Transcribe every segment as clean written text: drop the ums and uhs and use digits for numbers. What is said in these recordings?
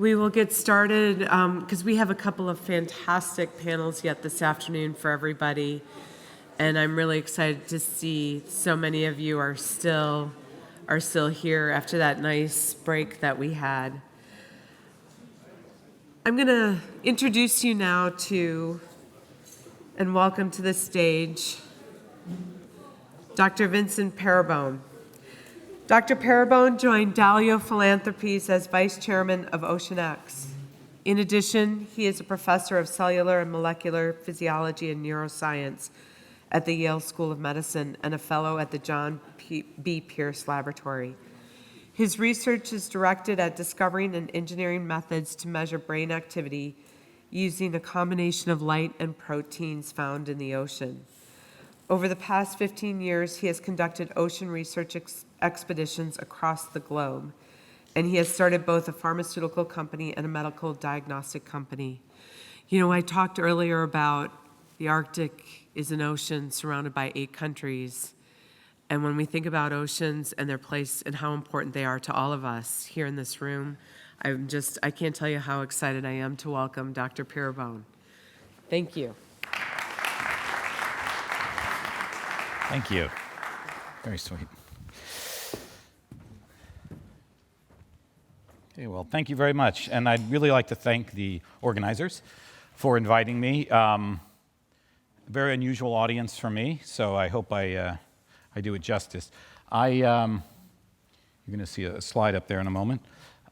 We will get started because we have a couple of fantastic panels yet this afternoon for everybody. And I'm really excited to see so many of you are still here after that nice break that we had. I'm going to introduce you now to and welcome to the stage Dr. Vincent Pieribone. Dr. Pieribone joined Dalio Philanthropies as Vice Chairman of OCEANX. In addition, he is a professor of cellular and molecular physiology and neuroscience at the Yale School of Medicine and a fellow at the John B. Pierce Laboratory. His research is directed at discovering and engineering methods to measure brain activity using a combination of light and proteins found in the ocean. Over the past 15 years, he has conducted ocean research expeditions across the globe, and he has started both a pharmaceutical company and a medical diagnostic company. You know, I talked earlier about the Arctic is an ocean surrounded by 8 countries, and when we think about oceans and their place and how important they are to all of us here in this room, I can't tell you how excited I am to welcome Dr. Pieribone. Thank you. Thank you. Very sweet. Okay, well, thank you very much. And I'd really like to thank the organizers for inviting me. Very unusual audience for me, so I hope I do it justice. You're going to see a slide up there in a moment.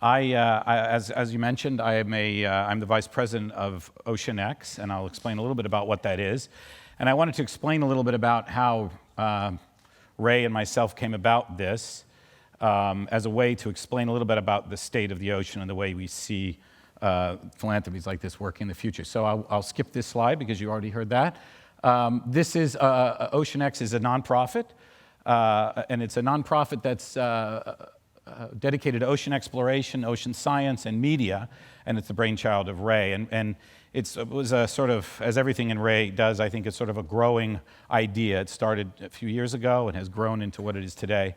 As you mentioned, I'm the vice president of OCEANX, and I'll explain a little bit about what that is. And I wanted to explain a little bit about how Ray and myself came about this as a way to explain a little bit about the state of the ocean and the way we see philanthropies like this work in the future. So I'll skip this slide because you already heard that. This is OCEANX is a nonprofit, and it's a nonprofit that's dedicated to ocean exploration, ocean science, and media, and it's the brainchild of Ray. And it was a sort of, as everything in Ray does, I think it's sort of a growing idea. It started a few years ago and has grown into what it is today.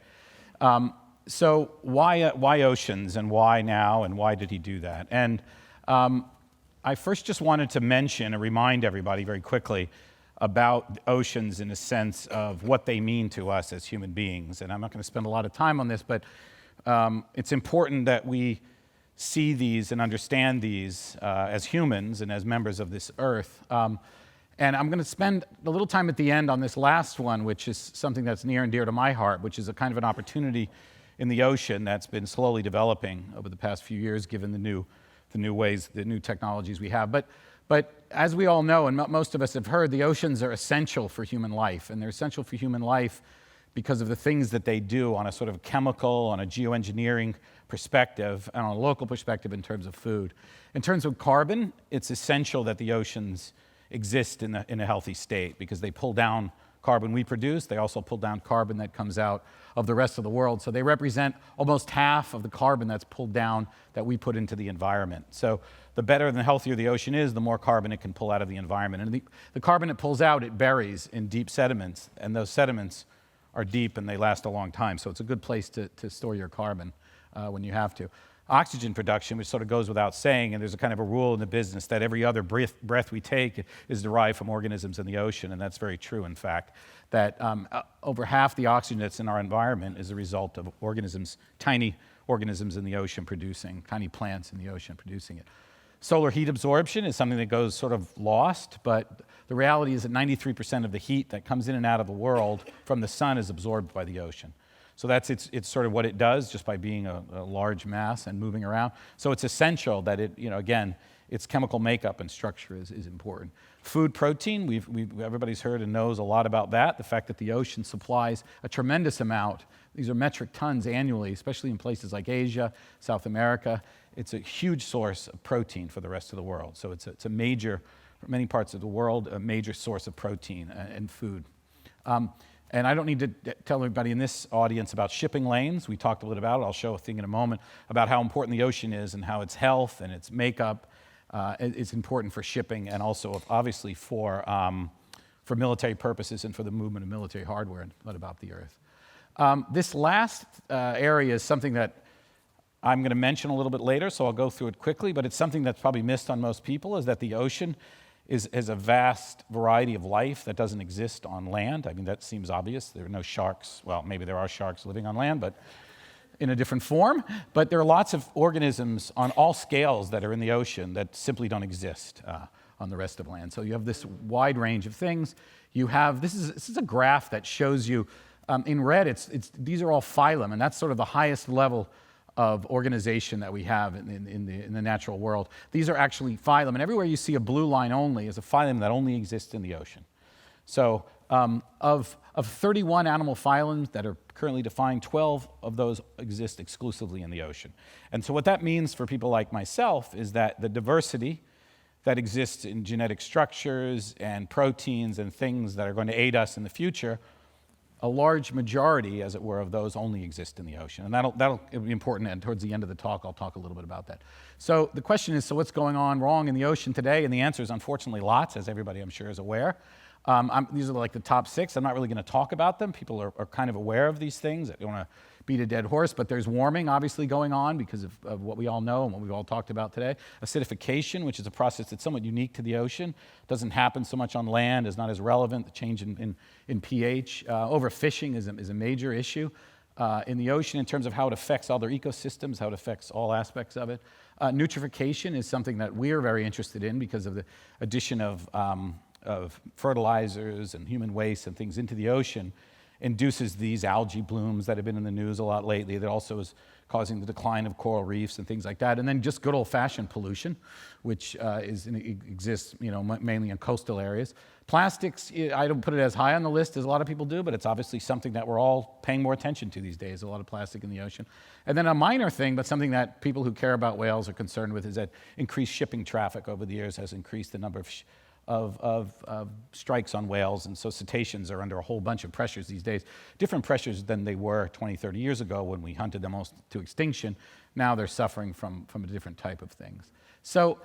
So why oceans, and why now, and why did he do that? And I first just wanted to mention and remind everybody very quickly about oceans in a sense of what they mean to us as human beings. And I'm not going to spend a lot of time on this, but it's important that we see these and understand these as humans and as members of this earth. And I'm going to spend a little time at the end on this last one, which is something that's near and dear to my heart, which is a kind of an opportunity in the ocean that's been slowly developing over the past few years, given the new ways, the new technologies we have. But as we all know, and most of us have heard, the oceans are essential for human life, and they're essential for human life because of the things that they do on a sort of chemical, on a geoengineering perspective, and on a local perspective in terms of food. In terms of carbon, it's essential that the oceans exist in a healthy state because they pull down carbon we produce. They also pull down carbon that comes out of the rest of the world. So they represent almost half of the carbon that's pulled down that we put into the environment. So the better and the healthier the ocean is, the more carbon it can pull out of the environment. And the carbon it pulls out, it buries in deep sediments, and those sediments are deep and they last a long time. So it's a good place to store your carbon when you have to. Oxygen production, which sort of goes without saying, and there's a kind of a rule in the business that every other breath we take is derived from organisms in the ocean, and that's very true, in fact, that over half the oxygen that's in our environment is a result of organisms, tiny organisms in the ocean producing, tiny plants in the ocean producing it. Solar heat absorption is something that goes sort of lost, but the reality is that 93% of the heat that comes in and out of the world from the sun is absorbed by the ocean. So it's sort of what it does just by being a large mass and moving around. So it's essential that again, its chemical makeup and structure is important. Food protein, everybody's heard and knows a lot about that. The fact that the ocean supplies a tremendous amount. These are metric tons annually, especially in places like Asia, South America. It's a huge source of protein for the rest of the world. So it's a major, for many parts of the world, a major source of protein and food. And I don't need to tell everybody in this audience about shipping lanes. We talked a little about it. I'll show a thing in a moment about how important the ocean is and how its health and its makeup is important for shipping and also obviously for military purposes and for the movement of military hardware and about the earth. This last area is something that I'm going to mention a little bit later, so I'll go through it quickly, but it's something that's probably missed on most people, is that the ocean is a vast variety of life that doesn't exist on land. I mean, that seems obvious. There are no sharks. Well, maybe there are sharks living on land, but in a different form. But there are lots of organisms on all scales that are in the ocean that simply don't exist on the rest of land. So you have this wide range of things. You have, this is a graph that shows you, in red, these are all phylum, and that's sort of the highest level of organization that we have in the natural world. These are actually phylum, and everywhere you see a blue line only is a phylum that only exists in the ocean. So of 31 animal phylums that are currently defined, 12 of those exist exclusively in the ocean. And so what that means for people like myself is that the diversity that exists in genetic structures and proteins and things that are going to aid us in the future, a large majority, as it were, of those only exist in the ocean. And that'll be important, and towards the end of the talk, I'll talk a little bit about that. So the question is, so what's going on wrong in the ocean today? And the answer is, unfortunately, lots, as everybody I'm sure is aware. These are like the top 6. I'm not really going to talk about them. People are kind of aware of these things. I don't want to beat a dead horse, but there's warming obviously going on because of what we all know and what we've all talked about today. Acidification, which is a process that's somewhat unique to the ocean, doesn't happen so much on land, is not as relevant. The change in pH. Overfishing is a major issue in the ocean in terms of how it affects other ecosystems, how it affects all aspects of it. Nutrification is something that we're very interested in because of the addition of fertilizers and human waste and things into the ocean induces these algae blooms that have been in the news a lot lately. That also is causing the decline of coral reefs and things like that. And then just good old-fashioned pollution, which exists, mainly in coastal areas. Plastics, I don't put it as high on the list as a lot of people do, but it's obviously something that we're all paying more attention to these days, a lot of plastic in the ocean. And then a minor thing, but something that people who care about whales are concerned with, is that increased shipping traffic over the years has increased the number of strikes on whales, and so cetaceans are under a whole bunch of pressures these days, different pressures than they were 20, 30 years ago when we hunted them almost to extinction. Now they're suffering from a different type of things. So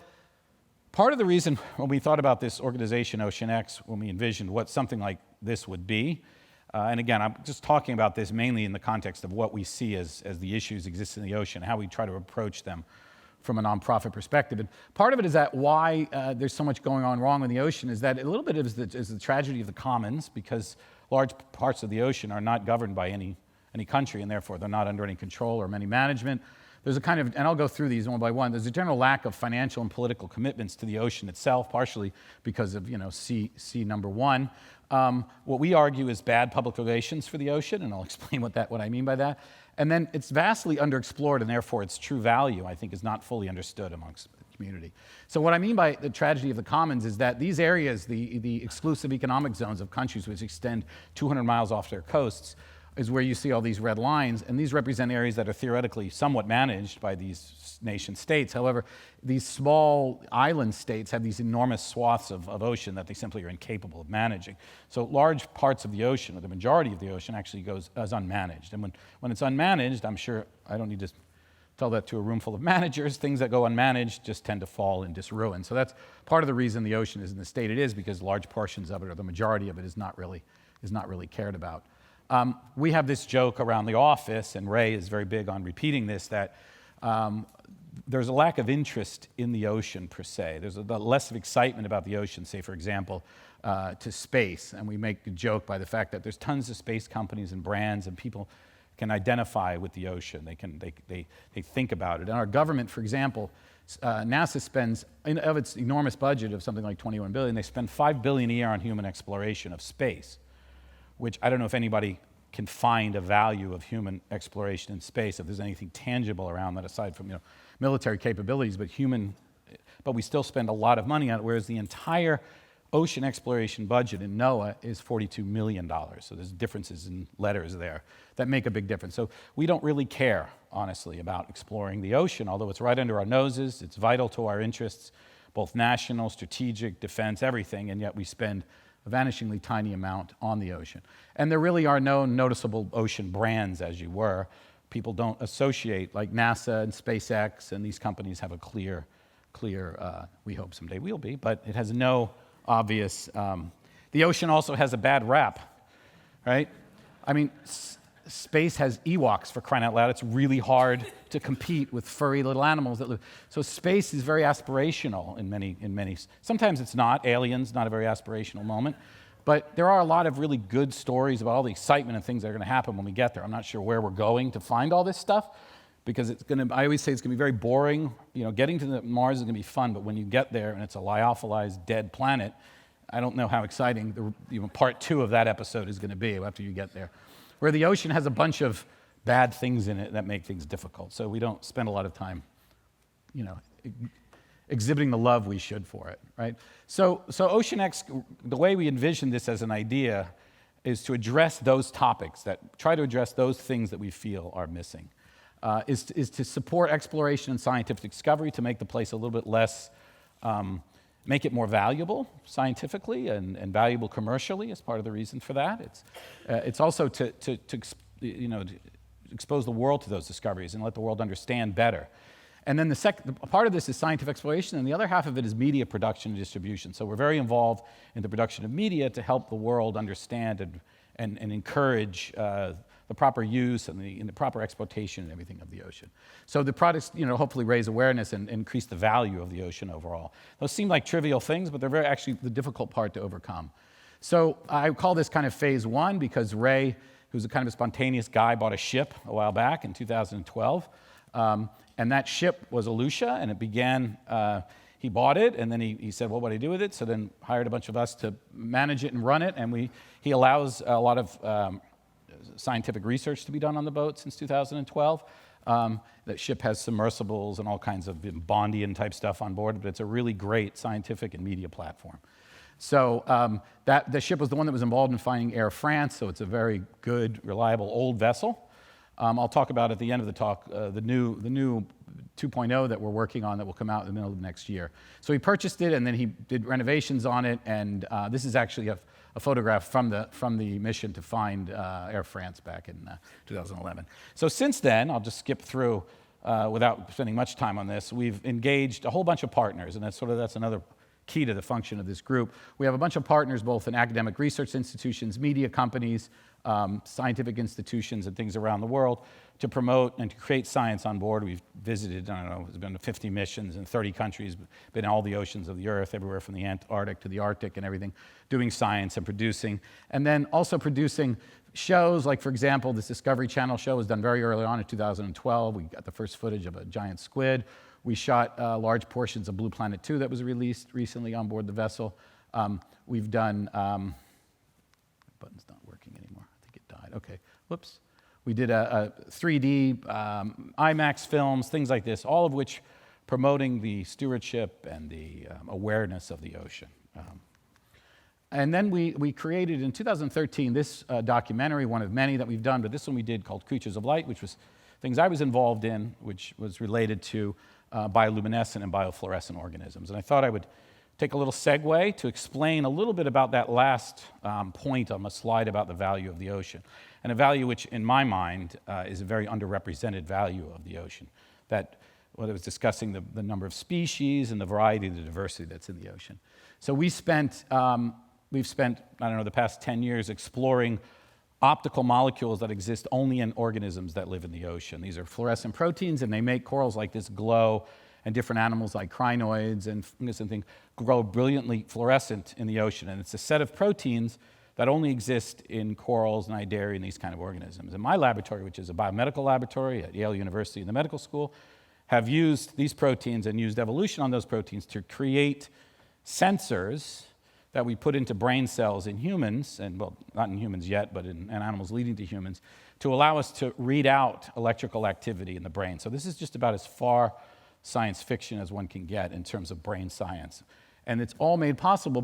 part of the reason when we thought about this organization, OCEANX, when we envisioned what something like this would be, and again, I'm just talking about this mainly in the context of what we see as the issues exist in the ocean, how we try to approach them from a nonprofit perspective. And part of it is that why there's so much going on wrong in the ocean is that a little bit is the tragedy of the commons, because large parts of the ocean are not governed by any country, and therefore they're not under any control or any management. There's a kind of, and I'll go through these one by one, there's a general lack of financial and political commitments to the ocean itself, partially because of, C number 1. What we argue is bad public relations for the ocean, and I'll explain what I mean by that. And then it's vastly underexplored, and therefore its true value, I think, is not fully understood amongst the community. So what I mean by the tragedy of the commons is that these areas, the exclusive economic zones of countries which extend 200 miles off their coasts, is where you see all these red lines, and these represent areas that are theoretically somewhat managed by these nation states. However, these small island states have these enormous swaths of ocean that they simply are incapable of managing. So large parts of the ocean, or the majority of the ocean, actually goes as unmanaged. And when it's unmanaged, I'm sure I don't need to tell that to a room full of managers, things that go unmanaged just tend to fall and just ruin. So that's part of the reason the ocean is in the state it is, because large portions of it, or the majority of it, is not really cared about. We have this joke around the office, and Ray is very big on repeating this, that there's a lack of interest in the ocean per se. There's less of excitement about the ocean, say, for example, to space. And we make a joke by the fact that there's tons of space companies and brands, and people can identify with the ocean. They think about it. And our government, for example, NASA spends, of its enormous budget of something like $21 billion, they spend $5 billion a year on human exploration of space, which I don't know if anybody can find a value of human exploration in space, if there's anything tangible around that aside from military capabilities, but we still spend a lot of money on it, whereas the entire ocean exploration budget in NOAA is $42 million. So there's differences in letters there that make a big difference. So we don't really care, honestly, about exploring the ocean, although it's right under our noses, it's vital to our interests, both national, strategic, defense, everything, and yet we spend a vanishingly tiny amount on the ocean. And there really are no noticeable ocean brands, as you were. People don't associate, like NASA and SpaceX, and these companies have a clear, we hope someday we'll be, but it has no obvious, the ocean also has a bad rap, right? I mean, space has Ewoks, for crying out loud. It's really hard to compete with furry little animals that live. So space is very aspirational in many. Sometimes it's not. Aliens, not a very aspirational moment. But there are a lot of really good stories about all the excitement and things that are going to happen when we get there. I'm not sure where we're going to find all this stuff, because I always say it's going to be very boring. Getting to Mars is going to be fun, but when you get there and it's a lyophilized, dead planet, I don't know how exciting part 2 of that episode is going to be after you get there. Where the ocean has a bunch of bad things in it that make things difficult. So we don't spend a lot of time, exhibiting the love we should for it, right? So OCEANX, the way we envision this as an idea is to address those topics, try to address those things that we feel are missing, is to support exploration and scientific discovery, to make the place a little bit less, make it more valuable scientifically and valuable commercially as part of the reason for that. It's also to expose the world to those discoveries and let the world understand better. And then the part of this is scientific exploration, and the other half of it is media production and distribution. So we're very involved in the production of media to help the world understand and encourage the proper use and the proper exploitation and everything of the ocean. So the products, hopefully raise awareness and increase the value of the ocean overall. Those seem like trivial things, but they're actually the difficult part to overcome. So I call this kind of phase 1 because Ray, who's a kind of a spontaneous guy, bought a ship a while back in 2012. And that ship was a Lucia, and it began, he bought it, and then he said, well, what do I do with it? So then hired a bunch of us to manage it and run it, and he allows a lot of scientific research to be done on the boat since 2012. That ship has submersibles and all kinds of Bondian type stuff on board, but it's a really great scientific and media platform. So the ship was the one that was involved in finding Air France, so it's a very good, reliable, old vessel. I'll talk about at the end of the talk the new 2.0 that we're working on that will come out in the middle of next year. So he purchased it, and then he did renovations on it, and this is actually a photograph from the mission to find Air France back in 2011. So since then, I'll just skip through without spending much time on this. We've engaged a whole bunch of partners, and that's another key to the function of this group. We have a bunch of partners both in academic research institutions, media companies, scientific institutions, and things around the world to promote and to create science on board. We've visited, I don't know, there's been 50 missions in 30 countries, been in all the oceans of the earth, everywhere from the Antarctic to the Arctic and everything, doing science and producing. And then also producing shows, like, for example, this Discovery Channel show was done very early on in 2012. We got the first footage of a giant squid. We shot large portions of Blue Planet 2 that was released recently on board the vessel. We've done, button's not working anymore. I think it died. Okay, whoops. We did a 3D IMAX films, things like this, all of which promoting the stewardship and the awareness of the ocean. And then we created in 2013 this documentary, one of many that we've done, but this one we did called Creatures of Light, which was things I was involved in, which was related to bioluminescent and biofluorescent organisms. And I thought I would take a little segue to explain a little bit about that last point on the slide about the value of the ocean, and a value which, in my mind, is a very underrepresented value of the ocean. That, when I was discussing the number of species and the variety, the diversity that's in the ocean. So we've spent, I don't know, the past 10 years exploring optical molecules that exist only in organisms that live in the ocean. These are fluorescent proteins, and they make corals like this glow, and different animals like crinoids and fungus and things grow brilliantly fluorescent in the ocean. And it's a set of proteins that only exist in corals and idaria and these kind of organisms. In my laboratory, which is a biomedical laboratory at Yale University in the medical school, have used these proteins and used evolution on those proteins to create sensors that we put into brain cells in humans, and well, not in humans yet, but in animals leading to humans, to allow us to read out electrical activity in the brain. So this is just about as far science fiction as one can get in terms of brain science. And it's all made possible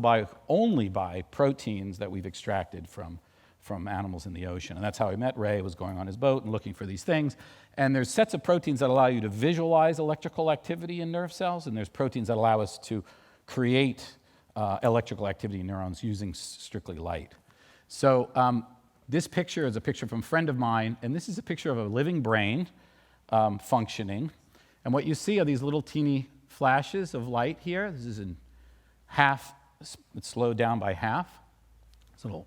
only by proteins that we've extracted from animals in the ocean. And that's how I met Ray. Was going on his boat and looking for these things. And there's sets of proteins that allow you to visualize electrical activity in nerve cells, and there's proteins that allow us to create electrical activity in neurons using strictly light. So this picture is a picture from a friend of mine, and this is a picture of a living brain functioning. And what you see are these little teeny flashes of light here. This is in half, it's slowed down by half. So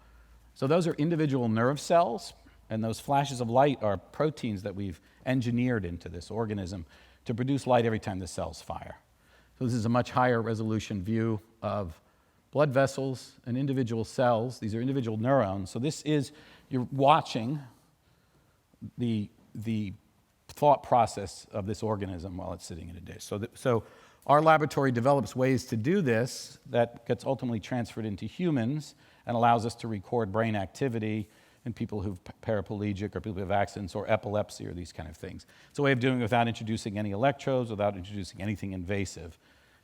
those are individual nerve cells And those flashes of light are proteins that we've engineered into this organism to produce light every time the cells fire. So this is a much higher resolution view of blood vessels and individual cells. These are individual neurons. So this is, you're watching the thought process of this organism while it's sitting in a dish. So our laboratory develops ways to do this that gets ultimately transferred into humans and allows us to record brain activity in people who've paraplegic or people who have accidents or epilepsy or these kind of things. It's a way of doing it without introducing any electrodes, without introducing anything invasive,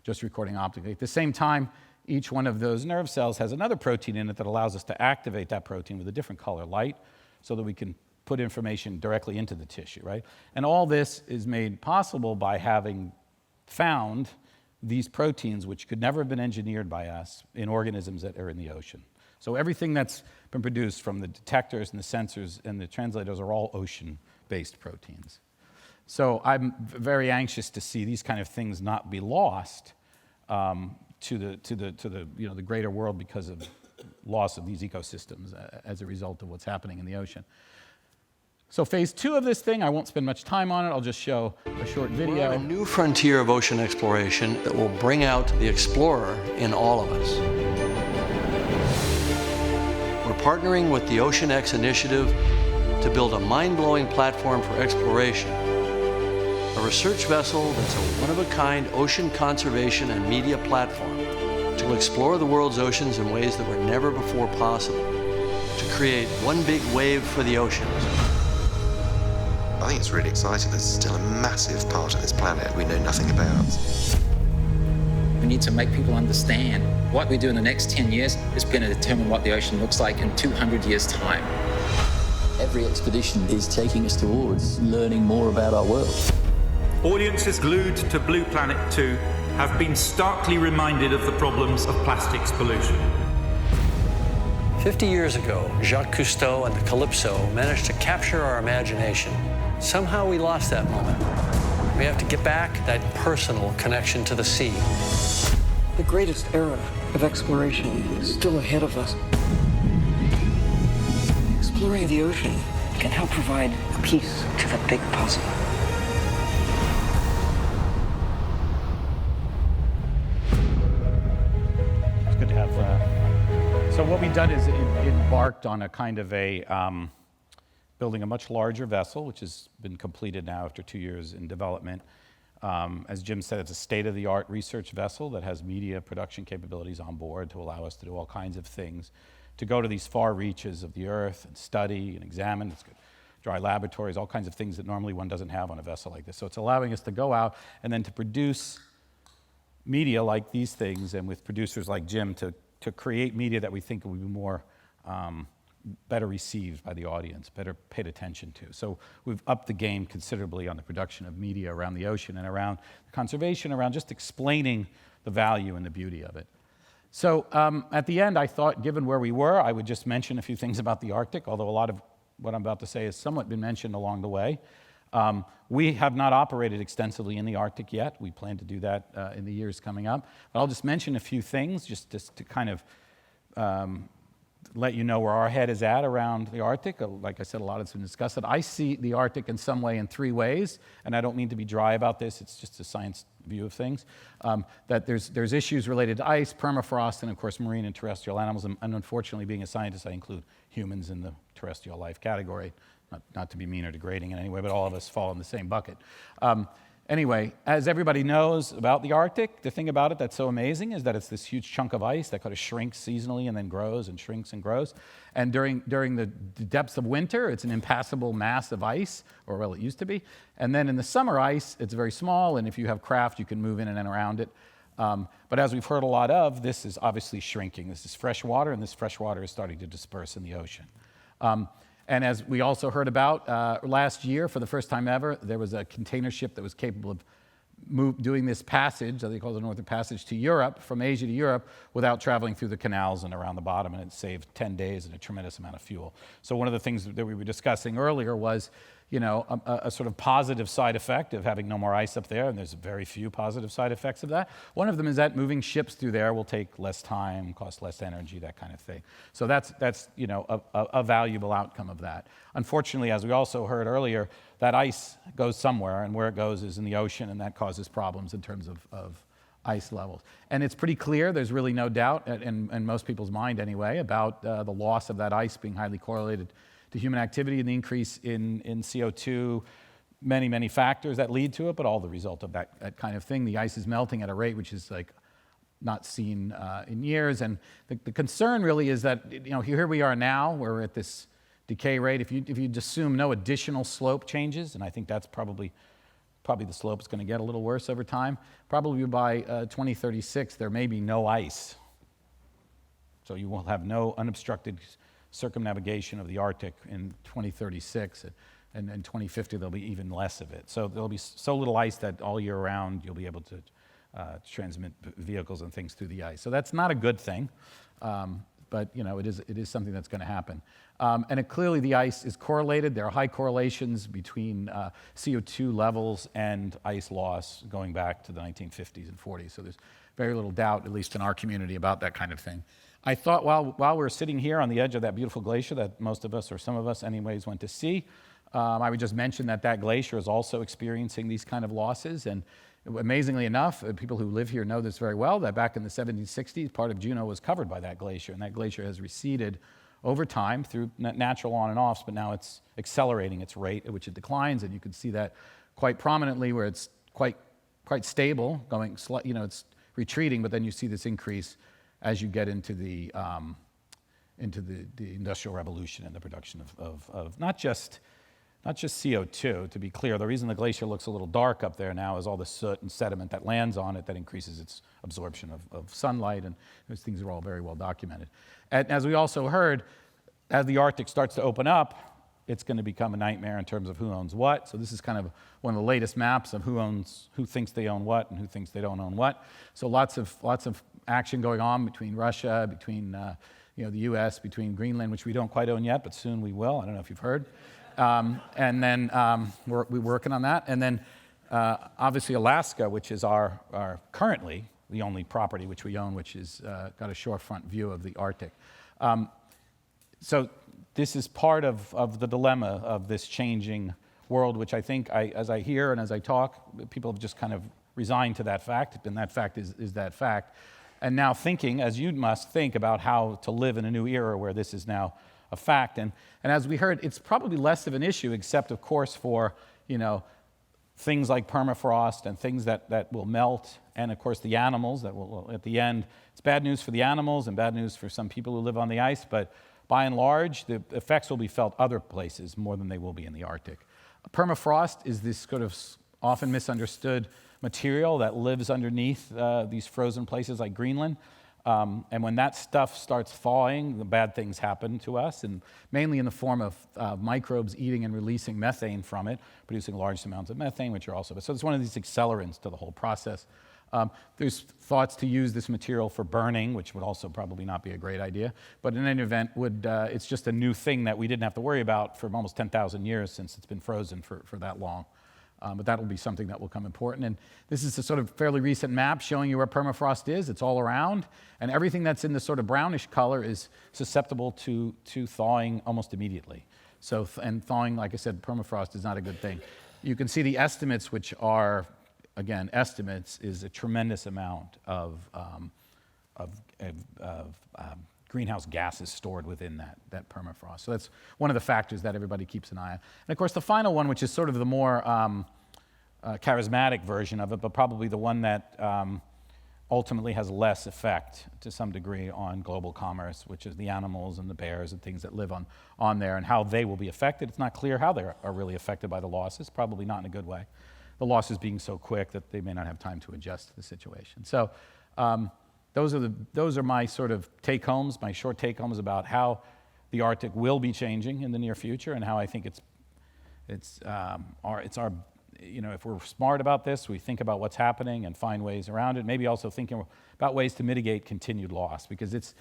just recording optically. At the same time, each one of those nerve cells has another protein in it that allows us to activate that protein with a different color light so that we can put information directly into the tissue, right? And all this is made possible by having found these proteins which could never have been engineered by us in organisms that are in the ocean. So everything that's been produced from the detectors and the sensors and the translators are all ocean-based proteins. So I'm very anxious to see these kind of things not be lost to the greater world because of loss of these ecosystems as a result of what's happening in the ocean. So phase 2 of this thing, I won't spend much time on it. I'll just show a short video. We're on a new frontier of ocean exploration that will bring out the explorer in all of us. We're partnering with the OCEANX initiative to build a mind-blowing platform for exploration. A research vessel that's a one-of-a-kind ocean conservation and media platform to explore the world's oceans in ways that were never before possible, to create one big wave for the oceans. I think it's really exciting. There's still a massive part of this planet we know nothing about. We need to make people understand what we do in the next 10 years is going to determine what the ocean looks like in 200 years' time. Every expedition is taking us towards learning more about our world. Audiences glued to Blue Planet 2 have been starkly reminded of the problems of plastics pollution. 50 years ago, Jacques Cousteau and the Calypso managed to capture our imagination. Somehow we lost that moment. We have to get back that personal connection to the sea. The greatest era of exploration is still ahead of us. Exploring the ocean can help provide a piece to the big puzzle. It's good to have. So what we've done is embarked on a kind of building a much larger vessel, which has been completed now after 2 years in development. As Jim said, it's a state-of-the-art research vessel that has media production capabilities on board to allow us to do all kinds of things, to go to these far reaches of the Earth and study and examine. It's got dry laboratories, all kinds of things that normally one doesn't have on a vessel like this. So it's allowing us to go out and then to produce media like these things, and with producers like Jim to create media that we think will be more better received by the audience, better paid attention to. So we've upped the game considerably on the production of media around the ocean and around conservation, around just explaining the value and the beauty of it. So at the end, I thought, given where we were, I would just mention a few things about the Arctic, although a lot of what I'm about to say has somewhat been mentioned along the way. We have not operated extensively in the Arctic yet. We plan to do that in the years coming up. But I'll just mention a few things just to kind of let you know where our head is at around the Arctic. Like I said, a lot has been discussed. I see the Arctic in some way in 3 ways, and I don't mean to be dry about this. It's just a science view of things. That there's issues related to ice, permafrost, and of course marine and terrestrial animals. And unfortunately, being a scientist, I include humans in the terrestrial life category. Not to be mean or degrading in any way, but all of us fall in the same bucket. Anyway, as everybody knows about the Arctic, the thing about it that's so amazing is that it's this huge chunk of ice that kind of shrinks seasonally and then grows and shrinks and grows. And during the depths of winter, it's an impassable mass of ice, or well, it used to be. And then in the summer ice, it's very small, and if you have craft, you can move in and around it. But as we've heard a lot of, this is obviously shrinking. This is fresh water, and this fresh water is starting to disperse in the ocean. And as we also heard about last year, for the first time ever, there was a container ship that was capable of doing this passage, that they call the Northern Passage, to Europe, from Asia to Europe, without traveling through the canals and around the bottom, and it saved 10 days and a tremendous amount of fuel. So one of the things that we were discussing earlier was a sort of positive side effect of having no more ice up there, and there's very few positive side effects of that. One of them is that moving ships through there will take less time, cost less energy, that kind of thing. So that's a valuable outcome of that. Unfortunately, as we also heard earlier, that ice goes somewhere, and where it goes is in the ocean, and that causes problems in terms of ice levels. And it's pretty clear, there's really no doubt, in most people's mind anyway, about the loss of that ice being highly correlated to human activity and the increase in CO2, many, many factors that lead to it, but all the result of that kind of thing. The ice is melting at a rate which is like not seen in years. And the concern really is that, here we are now, we're at this decay rate. If you assume no additional slope changes, and I think that's probably the slope is going to get a little worse over time, probably by 2036 there may be no ice. So you will have no unobstructed circumnavigation of the Arctic in 2036, and in 2050 there'll be even less of it. So there'll be so little ice that all year round you'll be able to transmit vehicles and things through the ice. So that's not a good thing, but it is something that's going to happen. And clearly the ice is correlated. There are high correlations between CO2 levels and ice loss going back to the 1950s and 40s. So there's very little doubt, at least in our community, about that kind of thing. I thought while we're sitting here on the edge of that beautiful glacier that most of us, or some of us anyways, went to see, I would just mention that glacier is also experiencing these kind of losses. And amazingly enough, people who live here know this very well, that back in the 1760s, part of Juneau was covered by that glacier, and that glacier has receded over time through natural on and offs, but now it's accelerating its rate at which it declines, and you can see that quite prominently where it's quite stable, it's retreating, but then you see this increase as you get into the Industrial Revolution and the production of not just CO2, to be clear. The reason the glacier looks a little dark up there now is all the soot and sediment that lands on it that increases its absorption of sunlight, and those things are all very well documented. And as we also heard, as the Arctic starts to open up, it's going to become a nightmare in terms of who owns what. So this is kind of one of the latest maps of who thinks they own what and who thinks they don't own what. So lots of action going on between Russia, between the U.S., between Greenland, which we don't quite own yet, but soon we will. I don't know if you've heard. And then we're working on that. And then obviously Alaska, which is our currently the only property which we own, which is got a shorefront view of the Arctic. So this is part of the dilemma of this changing world, which I think, as I hear and as I talk, people have just kind of resigned to that fact, and that fact is that fact. And now thinking, as you must think, about how to live in a new era where this is now a fact. And as we heard, it's probably less of an issue, except, of course, for things like permafrost and things that will melt, and, of course, the animals that will, at the end, it's bad news for the animals and bad news for some people who live on the ice, but by and large, the effects will be felt other places more than they will be in the Arctic. Permafrost is this sort of often misunderstood material that lives underneath these frozen places like Greenland. And when that stuff starts thawing, the bad things happen to us, and mainly in the form of microbes eating and releasing methane from it, producing large amounts of methane, which are also, so it's one of these accelerants to the whole process. There's thoughts to use this material for burning, which would also probably not be a great idea. But in any event, it's just a new thing that we didn't have to worry about for almost 10,000 years since it's been frozen for that long. But that will be something that will come important. And this is a sort of fairly recent map showing you where permafrost is. It's all around. And everything that's in the sort of brownish color is susceptible to thawing almost immediately. So, and thawing, like I said, permafrost is not a good thing. You can see the estimates, which are, again, estimates, is a tremendous amount of greenhouse gases stored within that permafrost. So that's one of the factors that everybody keeps an eye on. And of course, the final one, which is sort of the more charismatic version of it, but probably the one that ultimately has less effect to some degree on global commerce, which is the animals and the bears and things that live on there and how they will be affected. It's not clear how they are really affected by the losses, probably not in a good way. The losses being so quick that they may not have time to adjust to the situation. So those are my sort of take-homes, my short take-homes about how the Arctic will be changing in the near future, and how I think it's our if we're smart about this, we think about what's happening and find ways around it. Maybe also thinking about ways to mitigate continued loss, because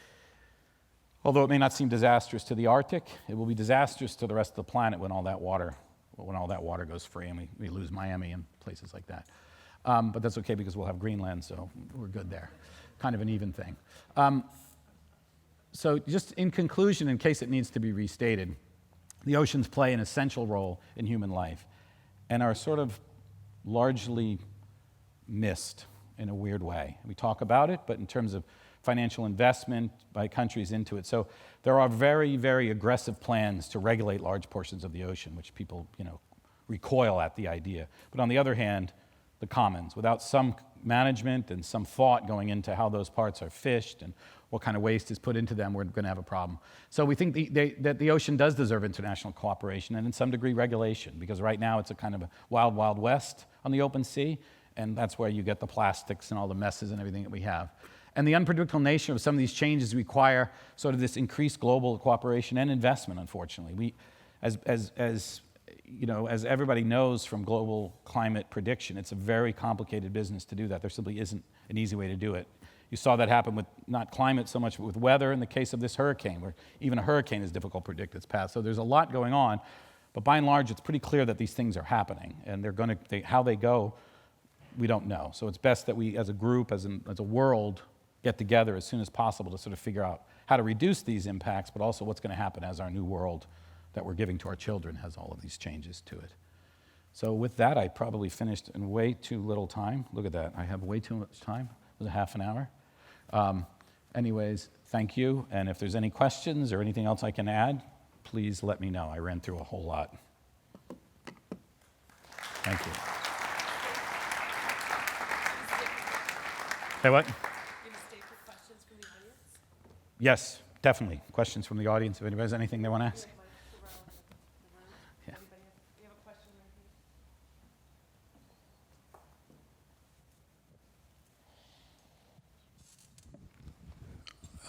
although it may not seem disastrous to the Arctic, it will be disastrous to the rest of the planet when all that water when all that water goes free and we lose Miami and places like that. But that's okay because we'll have Greenland, so we're good there. Kind of an even thing. So just in conclusion, in case it needs to be restated, the oceans play an essential role in human life and are sort of largely missed in a weird way. We talk about it, but in terms of financial investment by countries into it. So there are very, very aggressive plans to regulate large portions of the ocean, which people, recoil at the idea. But on the other hand, the commons, without some management and some thought going into how those parts are fished and what kind of waste is put into them, we're going to have a problem. So we think that the ocean does deserve international cooperation and in some degree regulation, because right now it's a kind of a wild, wild west on the open sea, and that's where you get the plastics and all the messes and everything that we have. And the unpredictable nature of some of these changes require sort of this increased global cooperation and investment, unfortunately. As everybody knows from global climate prediction, it's a very complicated business to do that. There simply isn't an easy way to do it. You saw that happen with not climate so much, but with weather in the case of this hurricane, where even a hurricane is difficult to predict its path. So there's a lot going on, but by and large, it's pretty clear that these things are happening, and how they go, we don't know. So it's best that we, as a group, as a world, get together as soon as possible to sort of figure out how to reduce these impacts, but also what's going to happen as our new world that we're giving to our children has all of these changes to it. So with that, I probably finished in way too little time. Look at that. I have way too much time. It was a half an hour. Anyways, thank you. And if there's any questions or anything else I can add, please let me know. I ran through a whole lot. Thank you. Hey, what? Yes, definitely. Questions from the audience. If anybody has anything they want to ask.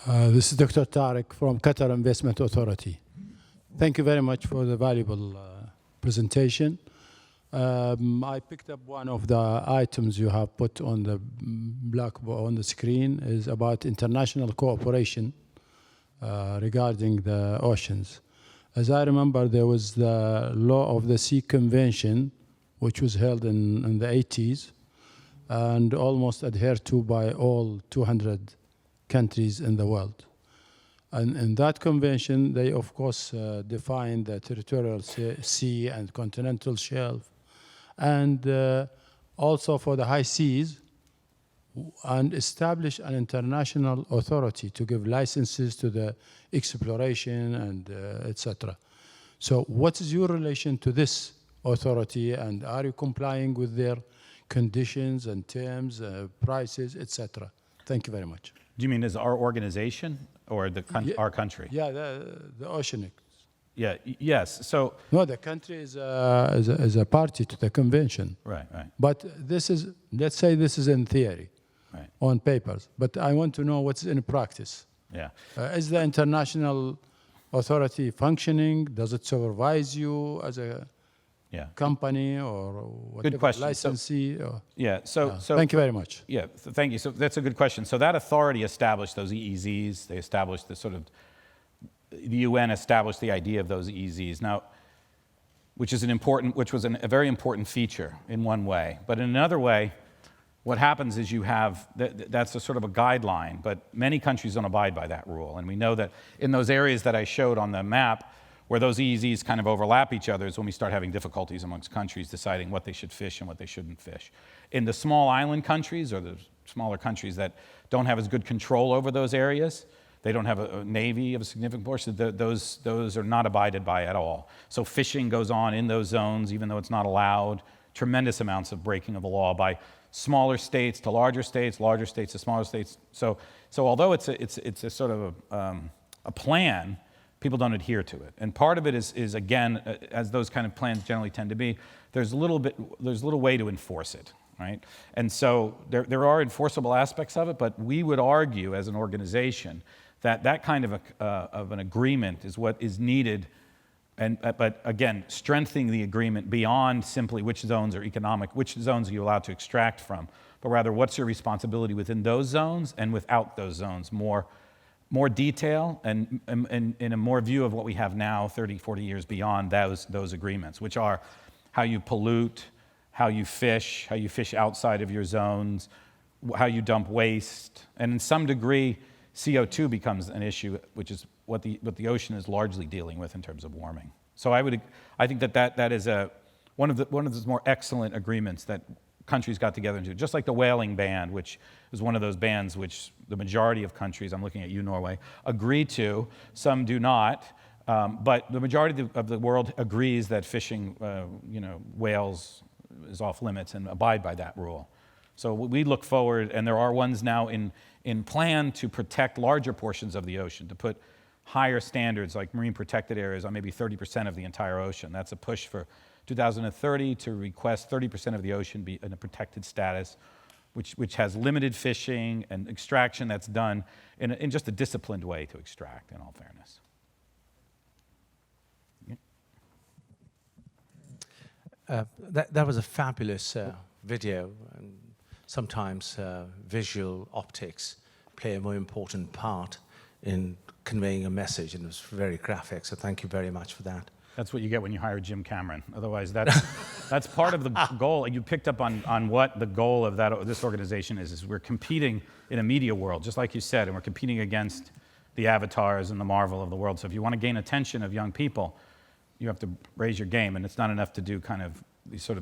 Yeah. This is Dr. Tariq from Qatar Investment Authority. Thank you very much for the valuable presentation. I picked up one of the items you have put on the blackboard on the screen is about international cooperation regarding the oceans. As I remember, there was the Law of the Sea Convention, which was held in the 80s and almost adhered to by all 200 countries in the world. And in that convention, they, of course, defined the territorial sea and continental shelf, and also for the high seas, and establish an international authority to give licenses to the exploration and etc. So what is your relation to this authority, and are you complying with their conditions and terms, prices, etc.? Thank you very much. Do you mean as our organization or our country? Yeah, the OCEANX. Yeah. Yes. So no, the country is a party to the convention. Right. But this is, let's say, this is in theory, right, on papers. But I want to know what's in practice. Yeah. Is the international authority functioning? Does it supervise you as a company or whatever? Good question. Licensee? So thank you very much. Yeah. Thank you. So that's a good question. So that authority established those EEZs. They established the UN established the idea of those EEZs. Now, which was a very important feature in one way. But in another way, what happens is you have, that's a sort of a guideline, but many countries don't abide by that rule. And we know that in those areas that I showed on the map, where those EEZs kind of overlap each other, is when we start having difficulties amongst countries deciding what they should fish and what they shouldn't fish. In the small island countries, or the smaller countries that don't have as good control over those areas, they don't have a navy of a significant portion, those are not abided by at all. So fishing goes on in those zones, even though it's not allowed. Tremendous amounts of breaking of the law by smaller states to larger states to smaller states. So although it's a sort of a plan, people don't adhere to it. And part of it is again, as those kind of plans generally tend to be, there's little way to enforce it, right? And so there are enforceable aspects of it, but we would argue as an organization that kind of an agreement is what is needed, but again, strengthening the agreement beyond simply which zones are you allowed to extract from, but rather what's your responsibility within those zones and without those zones more more detail and in a more view of what we have now, 30, 40 years beyond those agreements, which are how you pollute, how you fish outside of your zones, how you dump waste, and in some degree, CO2 becomes an issue, which is what the ocean is largely dealing with in terms of warming. So I think that is one of those more excellent agreements that countries got together into, just like the whaling ban, which is one of those bans which the majority of countries, I'm looking at you, Norway, agree to. Some do not, but the majority of the world agrees that fishing, whales is off limits and abide by that rule. So we look forward, and there are ones now in plan to protect larger portions of the ocean, to put higher standards like marine protected areas on maybe 30% of the entire ocean. That's a push for 2030 to request 30% of the ocean be in a protected status, which has limited fishing and extraction that's done in just a disciplined way to extract, in all fairness. That was a fabulous video. And sometimes visual optics play a more important part in conveying a message, and it was very graphic, so thank you very much for that. That's what you get when you hire Jim Cameron. Otherwise, that's part of the goal. You picked up on what the goal of this organization is we're competing in a media world, just like you said, and we're competing against the Avatars and the Marvel of the world. So if you want to gain attention of young people, you have to raise your game, and it's not enough to do kind of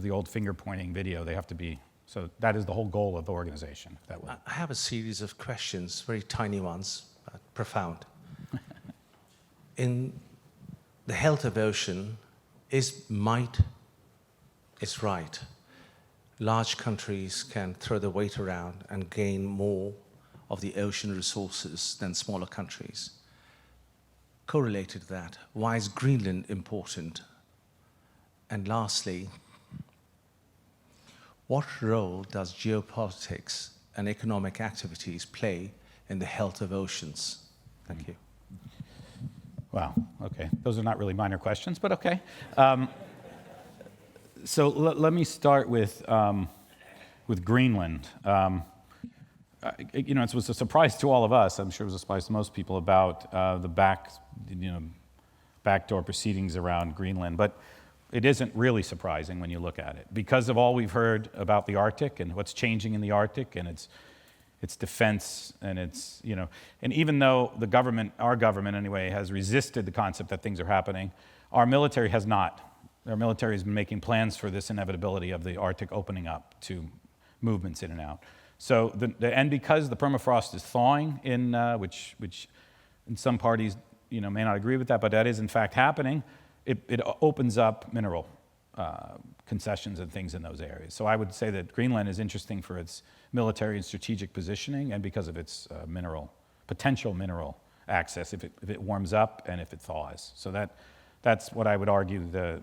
the old finger-pointing video. They have to be, so that is the whole goal of the organization. I have a series of questions, very tiny ones, but profound. In the health of ocean, is might is right. Large countries can throw the weight around and gain more of the ocean resources than smaller countries. Correlated to that, why is Greenland important? And lastly, what role does geopolitics and economic activities play in the health of oceans? Thank you. Wow, okay. Those are not really minor questions, but okay. So let me start with Greenland. It was a surprise to all of us. I'm sure it was a surprise to most people about the backdoor proceedings around Greenland. But it isn't really surprising when you look at it because of all we've heard about the Arctic and what's changing in the Arctic and its defense and and even though our government anyway, has resisted the concept that things are happening, our military has not. Our military has been making plans for this inevitability of the Arctic opening up to movements in and out. So, and because the permafrost is thawing, which in some parties may not agree with that, but that is in fact happening, it opens up mineral concessions and things in those areas. So I would say that Greenland is interesting for its military and strategic positioning and because of its potential mineral access if it warms up and if it thaws. So that's what I would argue the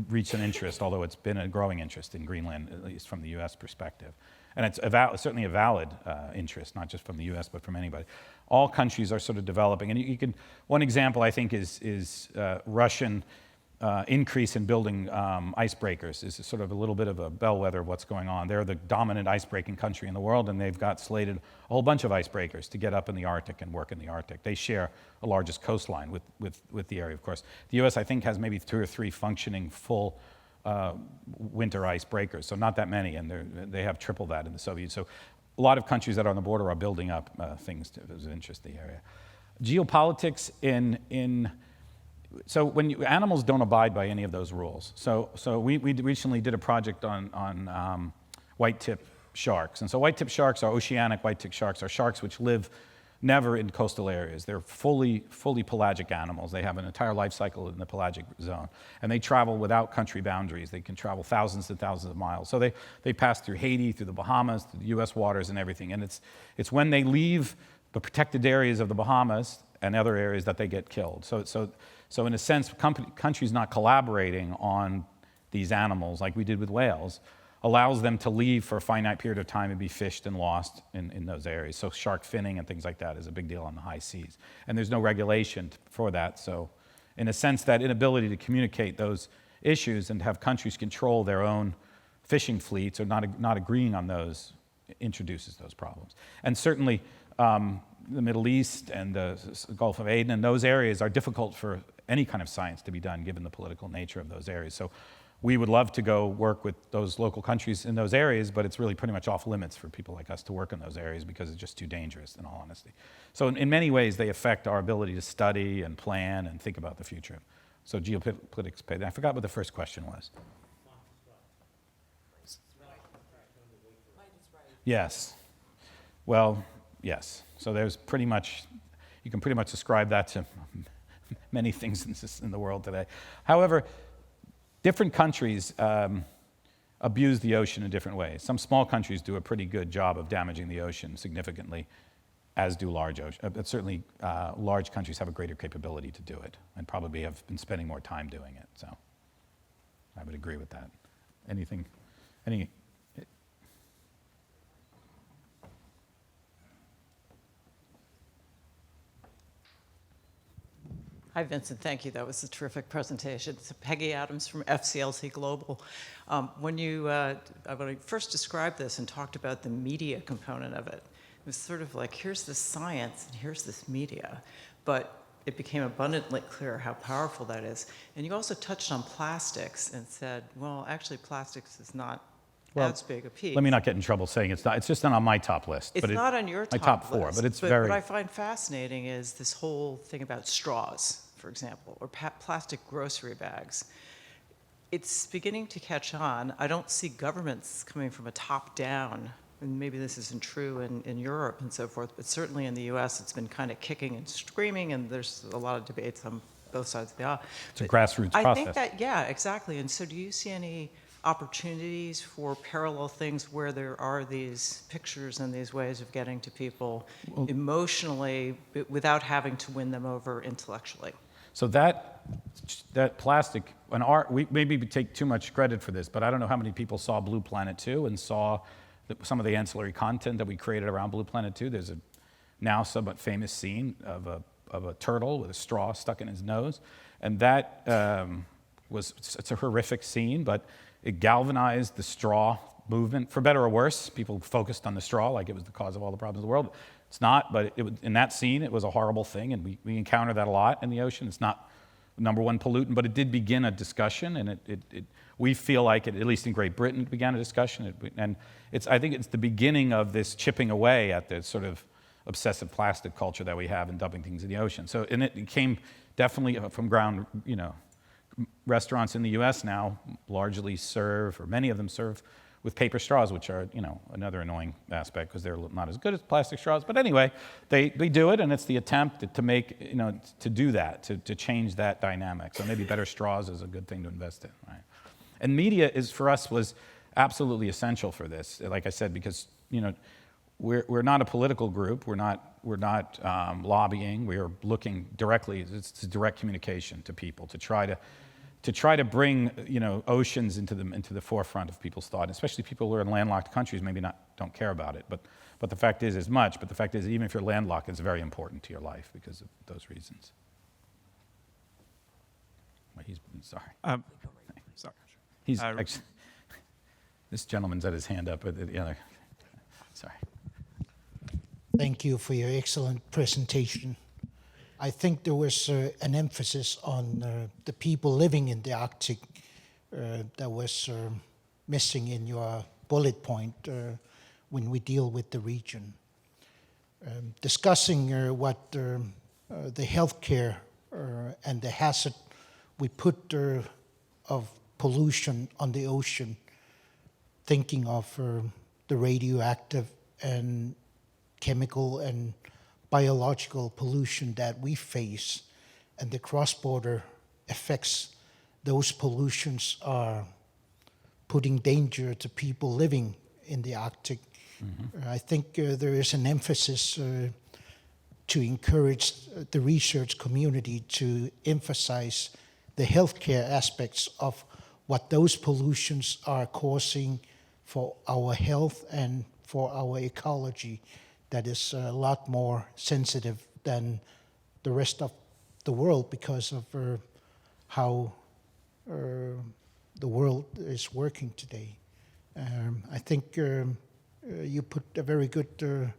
recent interest, although it's been a growing interest in Greenland, at least from the U.S. perspective. And it's certainly a valid interest, not just from the U.S., but from anybody. All countries are sort of developing. And one example, I think, is Russian increase in building icebreakers is sort of a little bit of a bellwether of what's going on. They're the dominant icebreaking country in the world, and they've got slated a whole bunch of icebreakers to get up in the Arctic and work in the Arctic. They share the largest coastline with the area, of course. The U.S., I think, has maybe 2 or 3 functioning full winter icebreakers, so not that many, and they have triple that in the Soviet. So a lot of countries that are on the border are building up things of interest in the area. Geopolitics so when animals don't abide by any of those rules. So we recently did a project on white-tip sharks. And so white-tip sharks are oceanic white-tip sharks, are sharks which live never in coastal areas. They're fully pelagic animals. They have an entire life cycle in the pelagic zone. And they travel without country boundaries. They can travel thousands and thousands of miles. So they pass through Haiti, through the Bahamas, through the U.S. waters and everything. And it's when they leave the protected areas of the Bahamas and other areas that they get killed. So in a sense, countries not collaborating on these animals like we did with whales allows them to leave for a finite period of time and be fished and lost in those areas. So shark finning and things like that is a big deal on the high seas. And there's no regulation for that. So in a sense, that inability to communicate those issues and have countries control their own fishing fleets or not agreeing on those introduces those problems. And certainly, the Middle East and the Gulf of Aden, and those areas are difficult for any kind of science to be done given the political nature of those areas. So we would love to go work with those local countries in those areas, but it's really pretty much off limits for people like us to work in those areas because it's just too dangerous, in all honesty. So in many ways, they affect our ability to study and plan and think about the future. So geopolitics, I forgot what the first question was. Yes. Well, yes. So there's pretty much, you can pretty much describe that to many things in the world today. However, different countries abuse the ocean in different ways. Some small countries do a pretty good job of damaging the ocean significantly, as do large ocean. But certainly, large countries have a greater capability to do it, and probably have been spending more time doing it. So, I would agree with that. Anything? Any? Hi, Vincent. Thank you. That was a terrific presentation. It's Peggy Adams from FCLC Global. When I first described this and talked about the media component of it, it was sort of like, here's this science and here's this media. But it became abundantly clear how powerful that is. And you also touched on plastics and said, well, actually, plastics is not as big a piece. Let me not get in trouble saying it's not. It's just not on my top list. It's not on your top list. My top four, but it's very... What I find fascinating is this whole thing about straws, for example, or plastic grocery bags. It's beginning to catch on. I don't see governments coming from a top down, and maybe this isn't true in Europe and so forth, but certainly in the US it's been kind of kicking and screaming, and there's a lot of debates on both sides of the aisle. It's a grassroots process. I think that, yeah, exactly. And so do you see any opportunities for parallel things where there are these pictures and these ways of getting to people emotionally without having to win them over intellectually? So that plastic, and art, we maybe take too much credit for this, but I don't know how many people saw Blue Planet 2 and saw some of the ancillary content that we created around Blue Planet 2. There's a now somewhat famous scene of a turtle with a straw stuck in his nose, and that it's a horrific scene, but it galvanized the straw movement, for better or worse. People focused on the straw like it was the cause of all the problems of the world. It's not, but in that scene, it was a horrible thing, and we encounter that a lot in the ocean. It's not the number one pollutant, but it did begin a discussion, and we feel like it, at least in Great Britain, began a discussion. And I think it's the beginning of this chipping away at the sort of obsessive plastic culture that we have in dumping things in the ocean. So, and it came definitely from ground, restaurants in the US now largely serve, or many of them serve, with paper straws, which are, another annoying aspect because they're not as good as plastic straws. But anyway, they do it, and it's the attempt to make, to do that, to change that dynamic. So maybe better straws is a good thing to invest in, right? And media for us was absolutely essential for this. Like I said, because, we're not a political group. We're not lobbying. We are looking directly. It's direct communication to people to try to bring oceans into the forefront of people's thought, especially people who are in landlocked countries. Maybe don't care about it, but the fact is much. But the fact is, even if you're landlocked, it's very important to your life because of those reasons. Well, sorry. Sorry. He's actually, this gentleman's had his hand up. Sorry. Thank you for your excellent presentation. I think there was an emphasis on the people living in the Arctic that was missing in your bullet point when we deal with the region. Discussing what the healthcare and the hazard we put of pollution on the ocean, thinking of the radioactive and chemical and biological pollution that we face, and the cross-border effects those pollutions are putting danger to people living in the Arctic. Mm-hmm. I think there is an emphasis to encourage the research community to emphasize the healthcare aspects of what those pollutions are causing for our health and for our ecology. That is a lot more sensitive than the rest of the world because of how the world is working today. I think you put a very good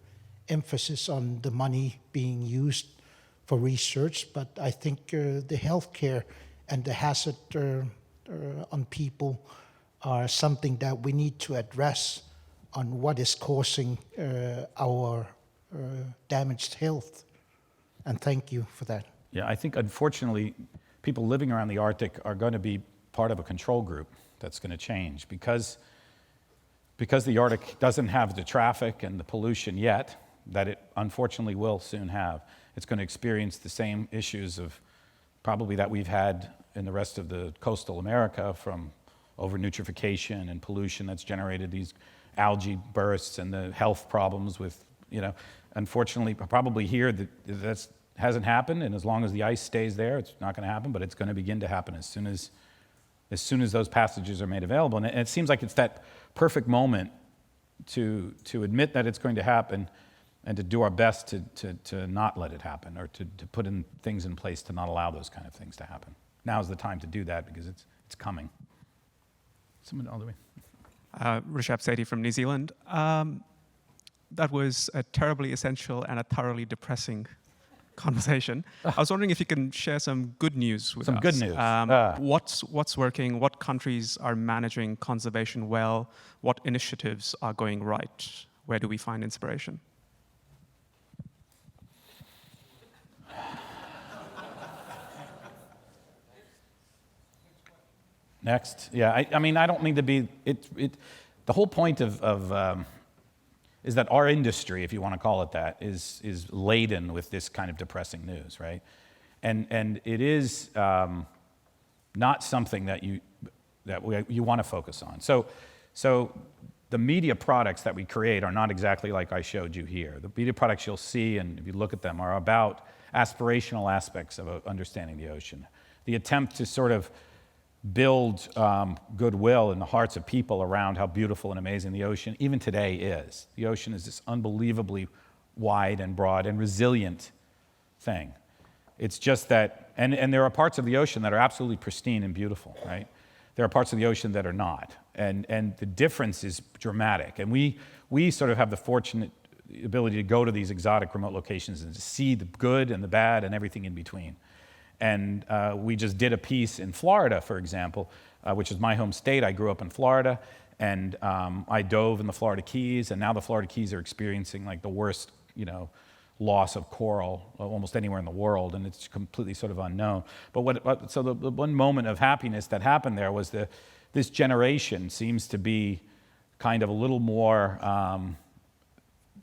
emphasis on the money being used for research, but I think the healthcare and the hazard on people are something that we need to address on what is causing our damaged health. And thank you for that. Yeah, I think unfortunately, people living around the Arctic are going to be part of a control group that's going to change because the Arctic doesn't have the traffic and the pollution yet that it unfortunately will soon have. It's going to experience the same issues of probably that we've had in the rest of the coastal America from over-nutrification and pollution that's generated these algae bursts and the health problems with, unfortunately, probably here that hasn't happened, and as long as the ice stays there, it's not going to happen, but it's going to begin to happen as soon as those passages are made available. And it seems like it's that perfect moment to admit that it's going to happen and to do our best to not let it happen, or to put in things in place to not allow those kind of things to happen. Now's the time to do that because it's coming. Someone all the way. Rishabh Sethi from New Zealand. That was a terribly essential and a thoroughly depressing conversation. I was wondering if you can share some good news with us. Some good news. What's working? What countries are managing conservation well? What initiatives are going right? Where do we find inspiration? Next. Yeah, I mean, I don't mean to be, the whole point of is that our industry, if you want to call it that, is laden with this kind of depressing news, right? And it is not something that you want to focus on. So the media products that we create are not exactly like I showed you here. The media products you'll see, and if you look at them, are about aspirational aspects of understanding the ocean. The attempt to sort of build goodwill in the hearts of people around how beautiful and amazing the ocean, even today, is. The ocean is this unbelievably wide and broad and resilient thing. It's just that, and there are parts of the ocean that are absolutely pristine and beautiful, right? There are parts of the ocean that are not, and the difference is dramatic. And we sort of have the fortunate ability to go to these exotic remote locations and to see the good and the bad and everything in between. And we just did a piece in Florida, for example, which is my home state. I grew up in Florida, and I dove in the Florida Keys, and now the Florida Keys are experiencing like the worst, loss of coral almost anywhere in the world, and it's completely sort of unknown. But so the one moment of happiness that happened there was this generation seems to be kind of a little more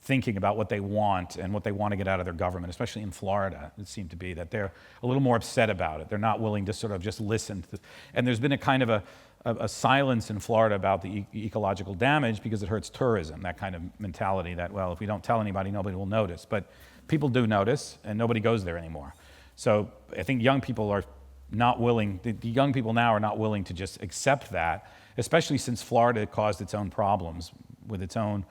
thinking about what they want and what they want to get out of their government, especially in Florida. It seemed to be that they're a little more upset about it. They're not willing to sort of just listen. And there's been a kind of a silence in Florida about the ecological damage because it hurts tourism, that kind of mentality that, well, if we don't tell anybody, nobody will notice. But people do notice, and nobody goes there anymore. So I think young people are not willing, the young people now are not willing to just accept that, especially since Florida caused its own problems with its own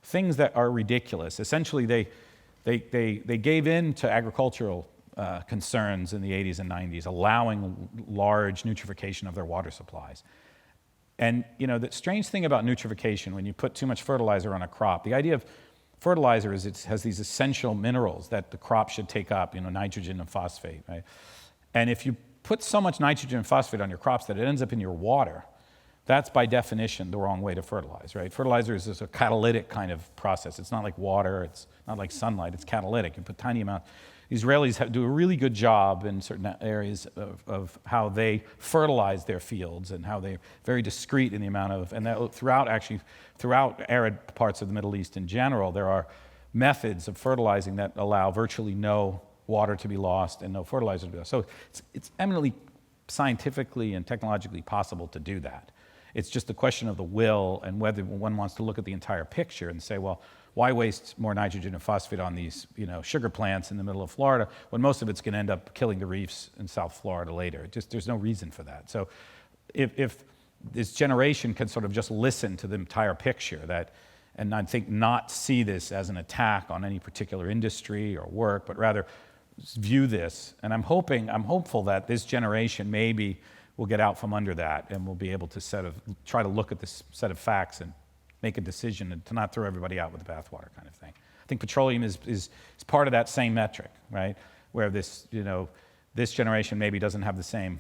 things that are ridiculous. Essentially, they gave in to agricultural concerns in the 80s and 90s, allowing large nutrification of their water supplies. And the strange thing about nutrification, when you put too much fertilizer on a crop, the idea of fertilizer is it has these essential minerals that the crop should take up, nitrogen and phosphate, right? And if you put so much nitrogen and phosphate on your crops that it ends up in your water, that's by definition the wrong way to fertilize, right? Fertilizer is just a catalytic kind of process. It's not like water, it's not like sunlight, it's catalytic. You put tiny amounts. The Israelis do a really good job in certain areas of how they fertilize their fields and how they're very discreet in the amount of, and that throughout arid parts of the Middle East in general, there are methods of fertilizing that allow virtually no water to be lost and no fertilizer to be lost. So it's eminently scientifically and technologically possible to do that. It's just a question of the will and whether one wants to look at the entire picture and say, well, why waste more nitrogen and phosphate on these, sugar plants in the middle of Florida when most of it's going to end up killing the reefs in South Florida later? There's no reason for that. So if this generation can sort of just listen to the entire picture and I think not see this as an attack on any particular industry or work, but rather view this, and I'm hopeful that this generation maybe will get out from under that and we'll be able to try to look at this set of facts and make a decision and to not throw everybody out with the bathwater kind of thing. I think petroleum is part of that same metric, right? Where this, this generation maybe doesn't have the same,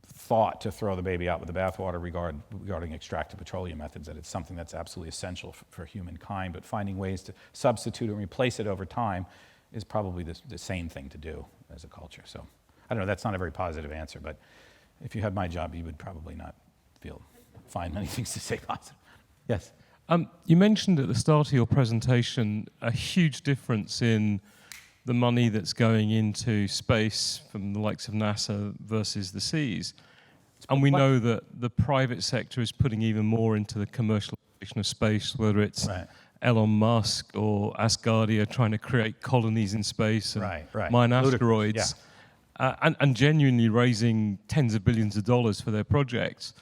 thought to throw the baby out with the bathwater regarding extractive petroleum methods, that it's something that's absolutely essential for humankind, but finding ways to substitute and replace it over time is probably the same thing to do as a culture. So I don't know, that's not a very positive answer, but if you had my job, you would probably not find many things to say positive. Yes? You mentioned at the start of your presentation a huge difference in the money that's going into space from the likes of NASA versus the seas. And we know that the private sector is putting even more into the commercialization of space, whether it's Elon Musk or Asgardia trying to create colonies in space and mine asteroids, and genuinely raising tens of billions of dollars for their projects.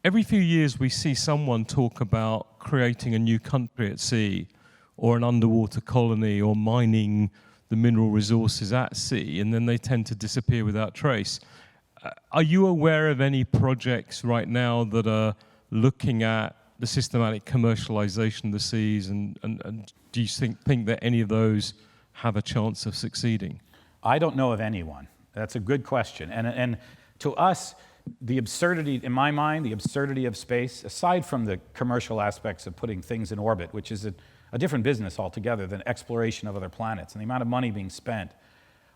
Every few years we see someone talk about creating a new country at sea or an underwater colony or mining the mineral resources at sea, and then they tend to disappear without trace. Are you aware of any projects right now that are looking at the systematic commercialization of the seas, and do you think that any of those have a chance of succeeding? I don't know of anyone. That's a good question. And to us, the absurdity, in my mind, the absurdity of space, aside from the commercial aspects of putting things in orbit, which is a different business altogether than exploration of other planets, and the amount of money being spent,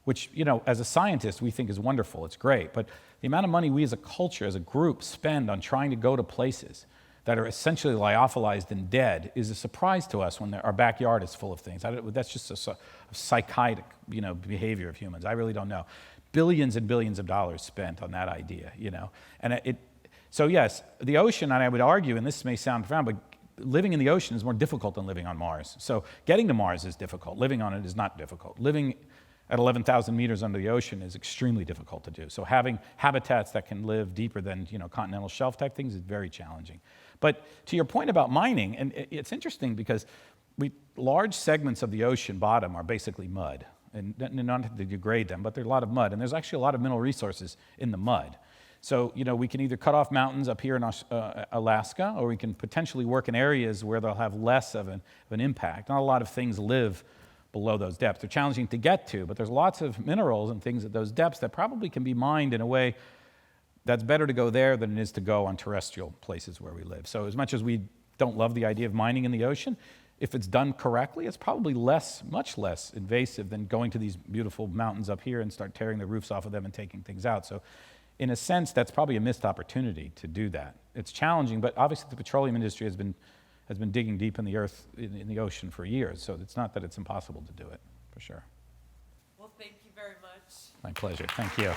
which, as a scientist, we think is wonderful, it's great, but the amount of money we as a culture, as a group, spend on trying to go to places that are essentially lyophilized and dead is a surprise to us when our backyard is full of things. That's just a psychotic, behavior of humans. I really don't know. Billions and billions of dollars spent on that idea, And so yes, the ocean, and I would argue, and this may sound profound, but living in the ocean is more difficult than living on Mars. So getting to Mars is difficult. Living on it is not difficult. Living at 11,000 meters under the ocean is extremely difficult to do. So having habitats that can live deeper than continental shelf type things is very challenging. But to your point about mining, and it's interesting because large segments of the ocean bottom are basically mud, and not to degrade them, but there's a lot of mud, and there's actually a lot of mineral resources in the mud. So we can either cut off mountains up here in Alaska, or we can potentially work in areas where they'll have less of an impact. Not a lot of things live below those depths. They're challenging to get to, but there's lots of minerals and things at those depths that probably can be mined in a way that's better to go there than it is to go on terrestrial places where we live. So as much as we don't love the idea of mining in the ocean, if it's done correctly, it's probably much less invasive than going to these beautiful mountains up here and start tearing the roofs off of them and taking things out. So in a sense, that's probably a missed opportunity to do that. It's challenging, but obviously the petroleum industry has been digging deep in the earth, in the ocean for years, so it's not that it's impossible to do it, for sure. Well, thank you very much. My pleasure. Thank you.